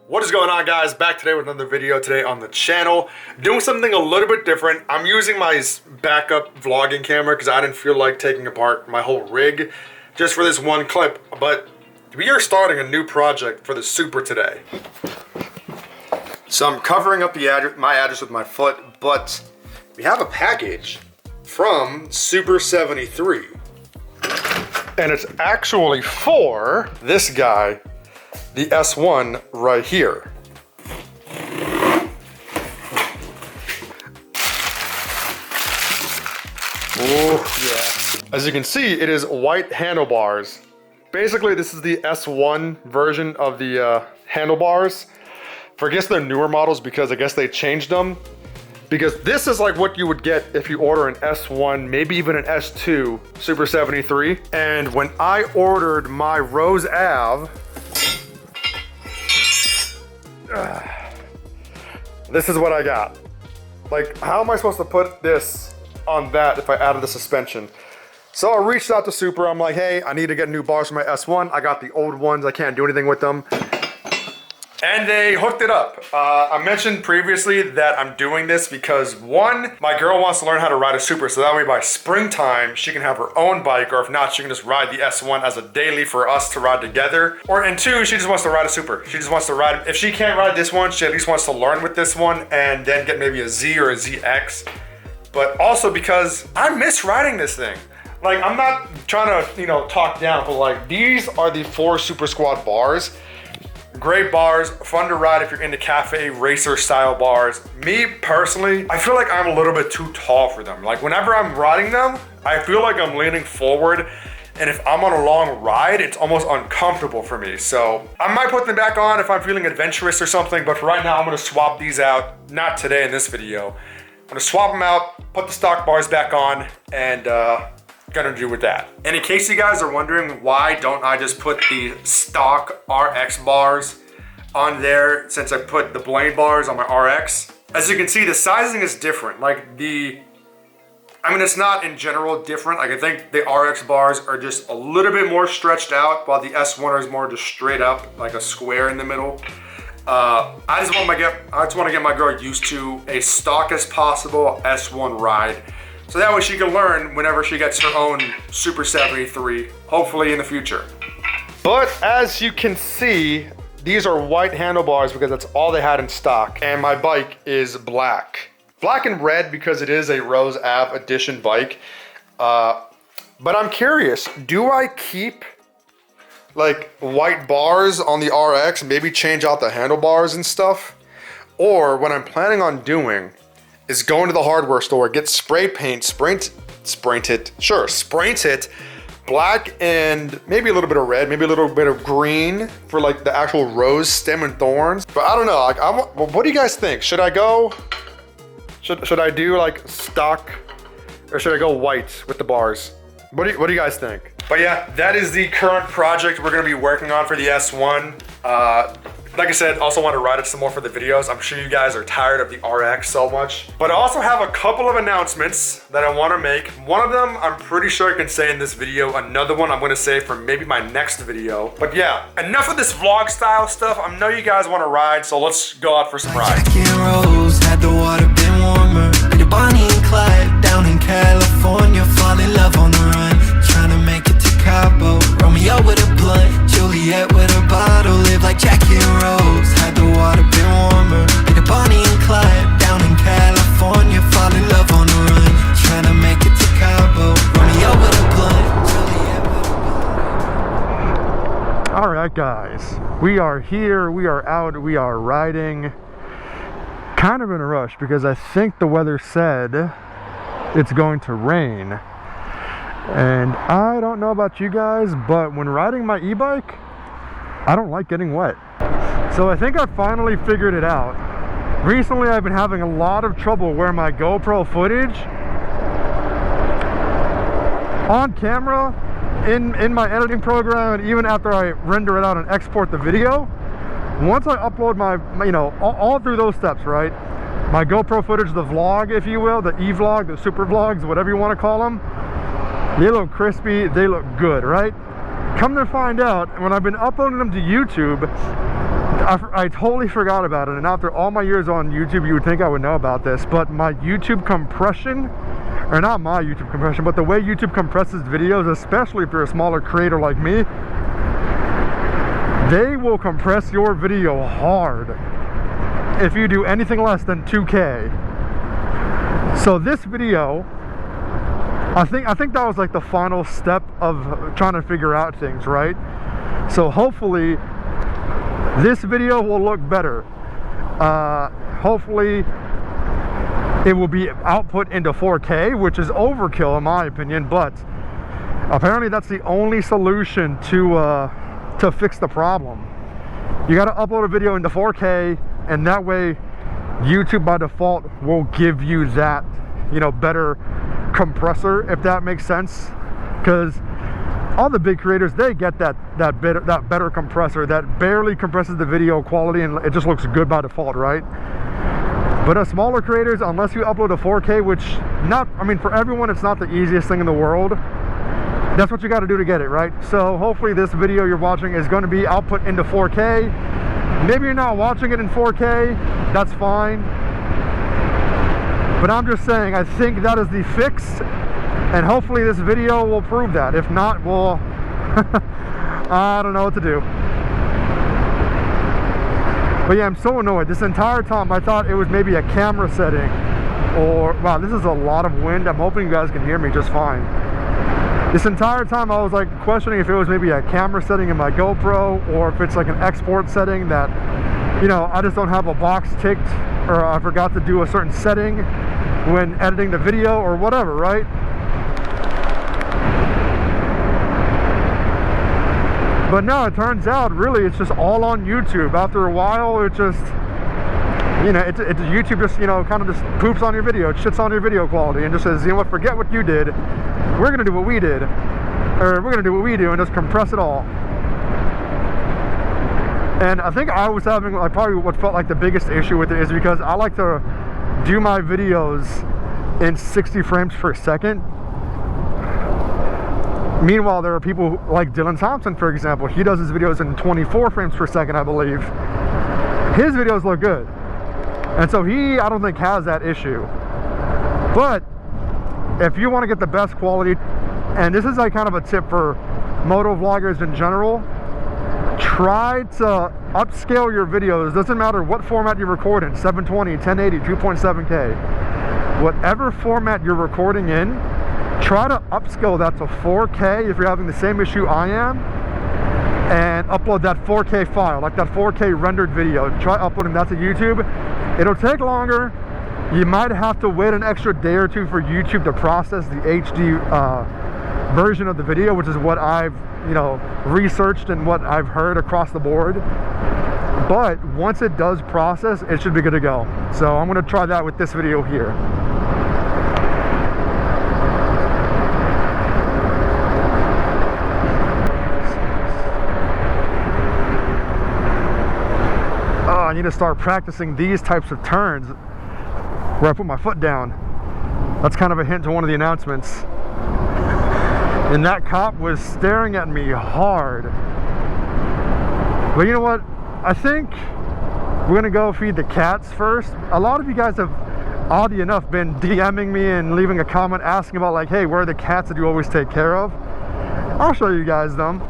What is going on, guys? Back today with another video today on the channel. Doing something a little bit different. I'm using my backup vlogging camera because I didn't feel like taking apart my whole rig just for this one clip. But we are starting a new project for the Super today. So I'm covering up my address with my foot, but we have a package from Super73. And it's actually for this guy, the S1 right here. Oh yeah. As you can see, it is white handlebars. Basically, this is the S1 version of the handlebars. For I guess they're newer models because I guess they changed them. Because this is like what you would get if you order an S1, maybe even an S2 Super73. And when I ordered my Rose Ave, this is what I got. Like, how am I supposed to put this on that if I added the suspension? So I reached out to Super. I'm like, hey, I need to get new bars for my S1. I got the old ones. I can't do anything with them. And they hooked it up. I mentioned previously that I'm doing this because one, my girl wants to learn how to ride a Super, so that way by springtime, she can have her own bike, or if not, she can just ride the S1 as a daily for us to ride together. And two, she just wants to ride a Super. She just wants to ride, if she can't ride this one, she at least wants to learn with this one and then get maybe a Z or a ZX. But also because I miss riding this thing. Like, I'm not trying to, talk down, but like, these are the 4 Super Squad bars. Great bars, fun to ride if you're into cafe racer style bars. Me personally, I feel like I'm a little bit too tall for them. Like, whenever I'm riding them, I feel like I'm leaning forward, and if I'm on a long ride, it's almost uncomfortable for me. So I might put them back on if I'm feeling adventurous or something, but for right now I'm gonna swap these out. Not today in this video. I'm gonna swap them out, put the stock bars back on, and gonna do with that. And in case you guys are wondering why don't I just put the stock RX bars on there since I put the blade bars on my RX. As you can see, the sizing is different. Like it's not in general different. Like, I think the RX bars are just a little bit more stretched out while the S1 is more just straight up, like a square in the middle. I just want to get my girl used to a stock as possible S1 ride. So that way she can learn whenever she gets her own Super 73, hopefully in the future. But as you can see, these are white handlebars because that's all they had in stock. And my bike is black. Black and red because it is a Rose Ave edition bike. But I'm curious, do I keep like white bars on the RX, maybe change out the handlebars and stuff? Or what I'm planning on doing is going to the hardware store, get spray paint, spraint it, black and maybe a little bit of red, maybe a little bit of green for like the actual rose stem and thorns. But I don't know, like, what do you guys think? Should I go, should I do like stock, or should I go white with the bars? What do you guys think? But yeah, that is the current project we're gonna be working on for the S1. Like I said, also want to ride it some more for the videos. I'm sure you guys are tired of the RX so much. But I also have a couple of announcements that I want to make. One of them I'm pretty sure I can say in this video. Another one I'm going to say for maybe my next video. But yeah, enough of this vlog style stuff. I know you guys want to ride, so let's go out for some rides. Rose, had the water been warmer. Bonnie and Clyde down in California, fall in love on the run. Trying to make it to Cabo. Romeo with a blunt, Juliet with a bottle. Live like Jackie and Rose, had the water been warmer. Bonnie and Clyde down in California, fall in love on the run. Trying to make it to Cabo. Romeo with a blunt, Juliet with a bottle. All right, guys, we are here, we are out, we are riding. Kind of in a rush because I think the weather said it's going to rain. And I don't know about you guys, but when riding my e-bike, I don't like getting wet. So I think I finally figured it out. Recently, I've been having a lot of trouble where my GoPro footage on camera, in my editing program, and even after I render it out and export the video, once I upload my, all through those steps, right? My GoPro footage, the vlog, if you will, the e-vlog, the super vlogs, whatever you want to call them, they look crispy, they look good, right? Come to find out, when I've been uploading them to YouTube, I totally forgot about it, and after all my years on YouTube, you would think I would know about this, but my YouTube compression, or not my YouTube compression, but the way YouTube compresses videos, especially if you're a smaller creator like me, they will compress your video hard if you do anything less than 2K. So this video, I think that was like the final step of trying to figure out things, right? So hopefully this video will look better. Hopefully it will be output into 4K, which is overkill in my opinion, but apparently that's the only solution to fix the problem. You got to upload a video into 4K, and that way YouTube by default will give you that, you know, better compressor, if that makes sense. Because all the big creators, they get that better compressor that barely compresses the video quality and it just looks good by default, right? But as smaller creators, unless you upload a 4K, which for everyone it's not the easiest thing in the world, that's what you got to do to get it, right? So hopefully this video you're watching is going to be output into 4K. Maybe you're not watching it in 4K, that's fine. But I'm just saying, I think that is the fix, and hopefully this video will prove that. If not, well, I don't know what to do. But yeah, I'm so annoyed. This entire time I thought it was maybe a camera setting, or, wow, this is a lot of wind. I'm hoping you guys can hear me just fine. This entire time I was like questioning if it was maybe a camera setting in my GoPro, or if it's like an export setting that, you know, I just don't have a box ticked, or I forgot to do a certain setting when editing the video or whatever, right? But no, it turns out really it's just all on YouTube. After a while, it just, you know, it's YouTube just, you know, kind of just poops on your video, it shits on your video quality and just says, you know what, forget what you did. We're gonna do what we did, or we're gonna do what we do and just compress it all. And I think I was having, like, probably what felt like the biggest issue with it is because I like to do my videos in 60 frames per second. Meanwhile, there are people like Dylan Thompson, for example. He does his videos in 24 frames per second, I believe. His videos look good. And so I don't think has that issue. But if you want to get the best quality, and this is like kind of a tip for moto vloggers in general, try to upscale your videos. Doesn't matter what format you record in, 720, 1080, 2.7K. Whatever format you're recording in, try to upscale that to 4K if you're having the same issue I am, and upload that 4K file, like that 4K rendered video. Try uploading that to YouTube. It'll take longer. You might have to wait an extra day or two for YouTube to process the HD version of the video, which is what I've, you know, researched and what I've heard across the board. But once it does process, it should be good to go. So I'm going to try that with this video here. Oh, I need to start practicing these types of turns where I put my foot down. That's kind of a hint to one of the announcements. And that cop was staring at me hard. But you know what? I think we're gonna go feed the cats first. A lot of you guys have, oddly enough, been DMing me and leaving a comment asking about, like, hey, where are the cats that you always take care of? I'll show you guys them.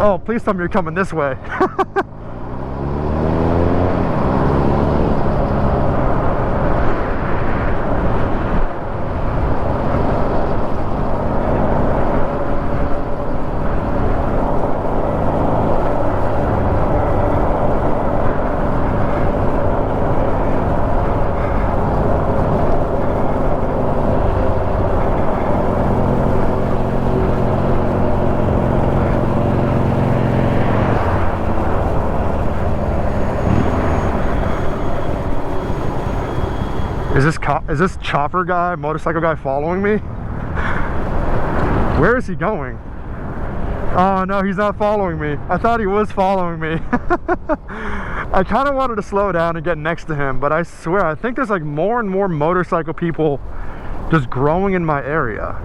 Oh, please tell me you're coming this way. Is this chopper guy, motorcycle guy following me? Where is he going? Oh no, he's not following me. I thought he was following me. I kind of wanted to slow down and get next to him, but I swear, I think there's like more and more motorcycle people just growing in my area.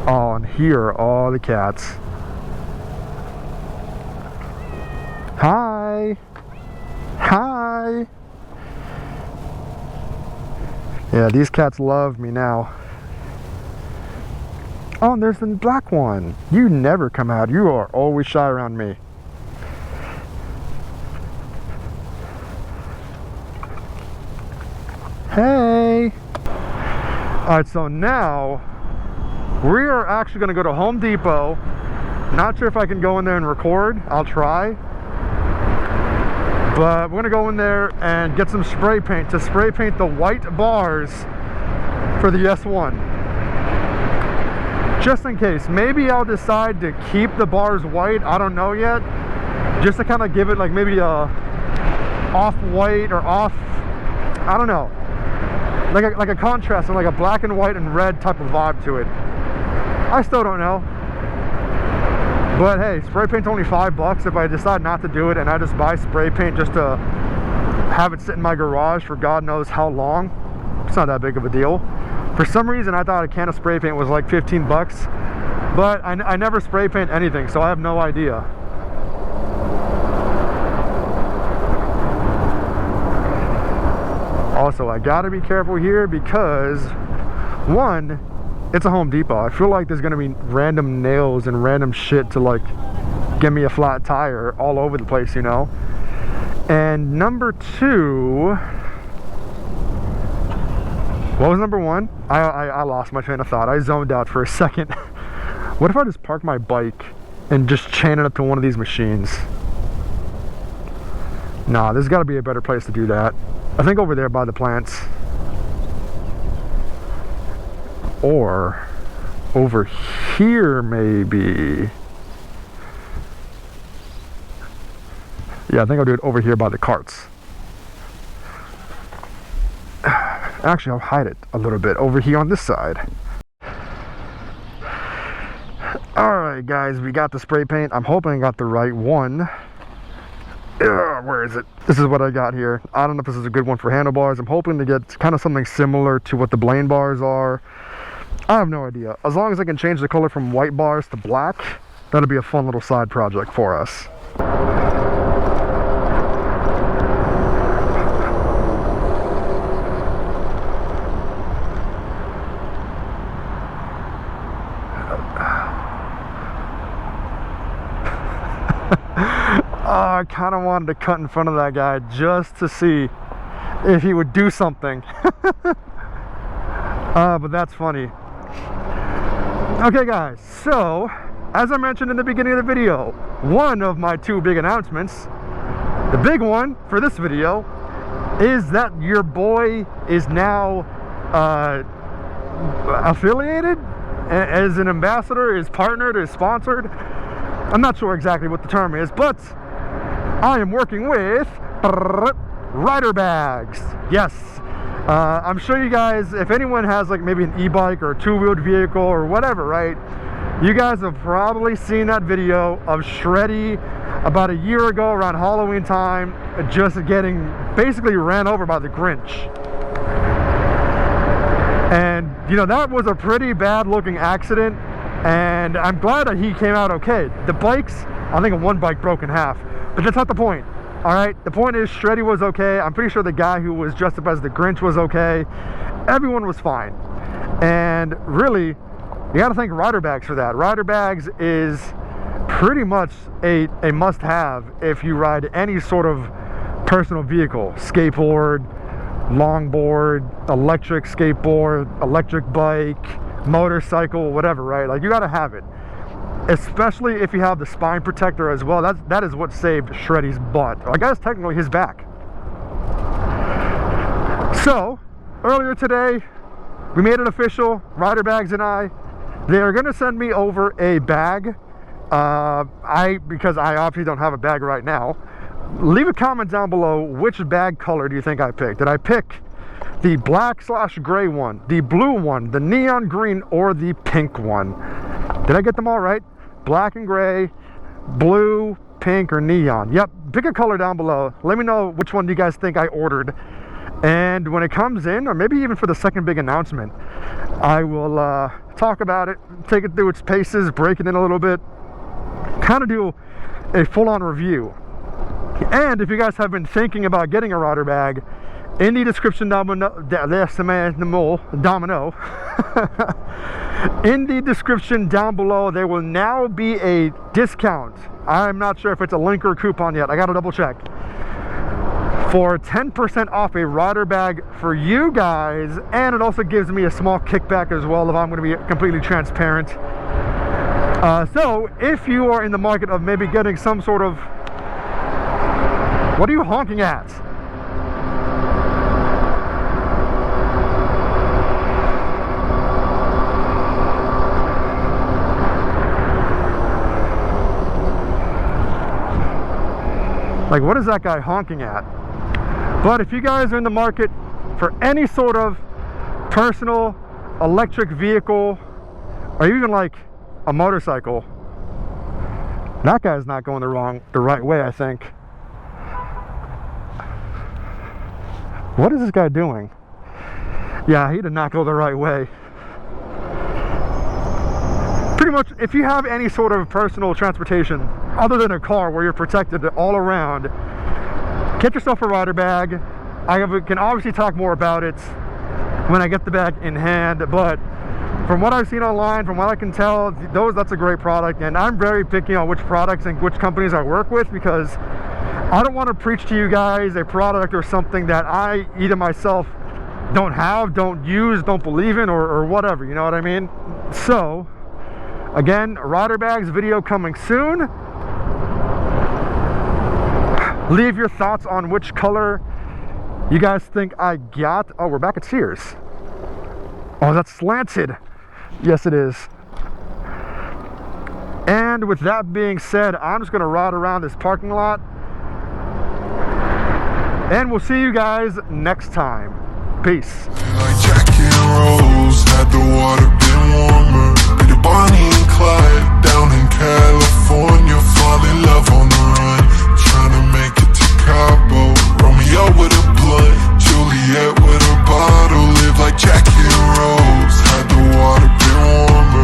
Oh, and here are all the cats. Hi. Hi. Yeah, these cats love me now. Oh, and there's the black one. You never come out. You are always shy around me. Hey. Alright, so now we are actually going to go to Home Depot. Not sure if I can go in there and record. I'll try. But we're going to go in there and get some spray paint to spray paint the white bars for the S1. Just in case. Maybe I'll decide to keep the bars white. I don't know yet. Just to kind of give it like maybe a off-white or off, I don't know. Like a contrast and like a black and white and red type of vibe to it. I still don't know. But hey, spray paint's only $5 if I decide not to do it and I just buy spray paint just to have it sit in my garage for God knows how long. It's not that big of a deal. For some reason I thought a can of spray paint was like $15, but I never spray paint anything, so I have no idea. Also, I gotta be careful here because one, it's a Home Depot. I feel like there's gonna be random nails and random shit to like give me a flat tire all over the place, you know? And number two, what was number one? I lost my train of thought. I zoned out for a second. What if I just park my bike and just chain it up to one of these machines? Nah, there's gotta be a better place to do that. I think over there by the plants. Or over here maybe. Yeah, I think I'll do it over here by the carts. Actually, I'll hide it a little bit over here on this side. Alright guys, we got the spray paint. I'm hoping I got the right one. Where is it? This is what I got here. I don't know if this is a good one for handlebars. I'm hoping to get kind of something similar to what the Blaine bars are. I have no idea. As long as I can change the color from white bars to black, that'll be a fun little side project for us. I kind of wanted to cut in front of that guy just to see if he would do something. But that's funny. Okay guys, so as I mentioned in the beginning of the video, one of my two big announcements, the big one for this video, is that your boy is now affiliated as an ambassador, is partnered, is sponsored. I'm not sure exactly what the term is, but I am working with Ryder Bags. Yes. I'm sure you guys, if anyone has like maybe an e-bike or a two-wheeled vehicle or whatever, right? You guys have probably seen that video of Shreddy about a year ago around Halloween time, just getting basically ran over by the Grinch. And you know, that was a pretty bad looking accident, and I'm glad that he came out okay. The bikes, I think one bike broke in half, but that's not the point. All right, the point is Shreddy was okay. I'm pretty sure the guy who was dressed up as the Grinch was okay. Everyone was fine. And really, you gotta thank Ryder Bags for that. Ryder Bags is pretty much a must-have if you ride any sort of personal vehicle. Skateboard, longboard, electric skateboard, electric bike, motorcycle, whatever, right? Like, you gotta have it. Especially if you have the spine protector as well. That is what saved Shreddy's butt. I guess technically his back. So, earlier today, we made it official, Ryder Bags and I. They are going to send me over a bag. Because I obviously don't have a bag right now. Leave a comment down below, which bag color do you think I picked? Did I pick the black/gray one, the blue one, the neon green, or the pink one? Did I get them all right? Black and gray, blue, pink, or neon. Yep, pick a color down below. Let me know which one you guys think I ordered. And when it comes in, or maybe even for the second big announcement, I will talk about it, take it through its paces, break it in a little bit, kind of do a full-on review. And if you guys have been thinking about getting a Ryder bag, in the description down below, in the description down below, there will now be a discount. I'm not sure if it's a link or a coupon yet. I gotta double check. For 10% off a Ryder bag for you guys, and it also gives me a small kickback as well if I'm going to be completely transparent. So if you are in the market of maybe getting some sort of, what are you honking at? Like, what is that guy honking at? But if you guys are in the market for any sort of personal electric vehicle, or even like a motorcycle, that guy's not going the right way, I think. What is this guy doing? Yeah, he did not go the right way. Pretty much, if you have any sort of personal transportation other than a car where you're protected all around, get yourself a Ryder bag. I can obviously talk more about it when I get the bag in hand, but from what I've seen online, from what I can tell, that's a great product, and I'm very picky on which products and which companies I work with, because I don't want to preach to you guys a product or something that I either myself don't have, don't use, don't believe in, or whatever, you know what I mean? So again, Ryder Bags video coming soon. Leave your thoughts on which color you guys think I got. Oh, we're back at Sears. Oh, that's slanted. Yes, it is. And with that being said, I'm just gonna ride around this parking lot, and we'll see you guys next time. Peace. Like Jack and Rose, had the water been warmer, the Bonnie and